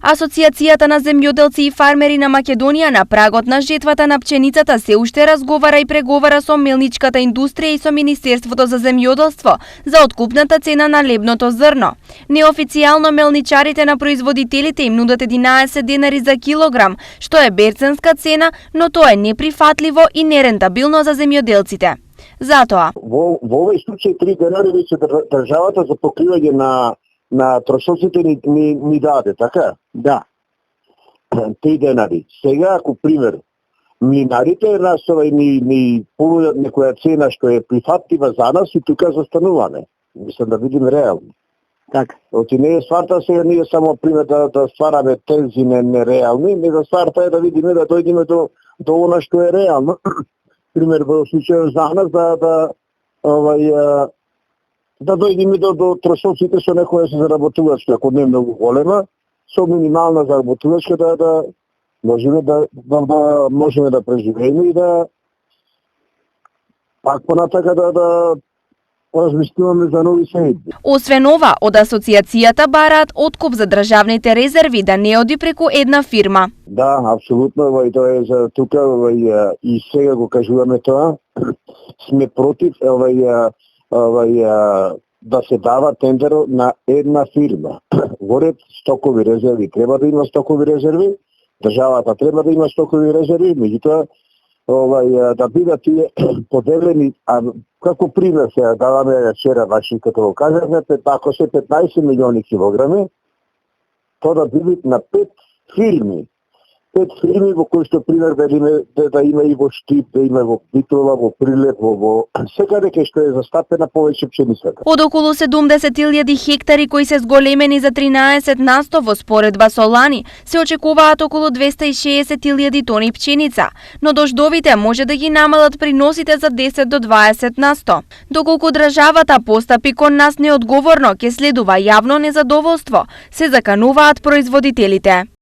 Асоцијацијата на земјоделци и фармери на Македонија на прагот на жетвата на пченицата се уште разговара и преговара со мелничката индустрија и со Министерството за земјоделство за откупната цена на лебното зрно. Неофицијално мелничарите на производителите им нудат 11 денари за килограм, што е берценска цена, но тоа е неприфатливо и нерентабилно за земјоделците. Затоа во овој случај 3 денари веќе државата за покривање на трошоците ни даде, така? Да. 3 денари. Сега, ако пример, млинарите настава и ни понудат некоја цена што е прифатлива за нас и тука застануваме. Мислам да видим реално. Така. Оти не е стварта сега ние само пример да ствараме тези нереални, него стварта е да видиме да дојдеме до она што е реално. Пример во случајот за нас да дојдеме до трошоците со некоја се заработувачка, ако не е многу голема, со минимална заработувачка да можеме да преживееме и да пак понатака да размислуваме за нови сеидби. Освен ова, од асоцијацијата бараат откуп за државните резерви да не оди преку една фирма. Да, апсолутно, тоа е за тука и сега го кажуваме тоа. Сме против да се дава тендер на една фирма. Горед стокови резерви, треба да има стокови резерви, државата треба да има стокови резерви, меѓутоа да бидат тие поделени, а како пример се даваме вчера ваши като го кажавме, ако се 15 милиони килограми, тоа да бидат на 5 фирми. 5 фирми во кои што пример да има и во Штип, да има во Битола, во Прилеп, во секаде кај што е застапена повеќе пшеницата. Од околу 70.000 хектари кои се зголемени за 13% во споредба со лани, се очекуваат околу 260.000 тони пченица, но дождовите може да ги намалат приносите за 10 до 20%. Доколку државата постапи кон нас неодговорно, ќе следува јавно незадоволство, се закануваат производителите.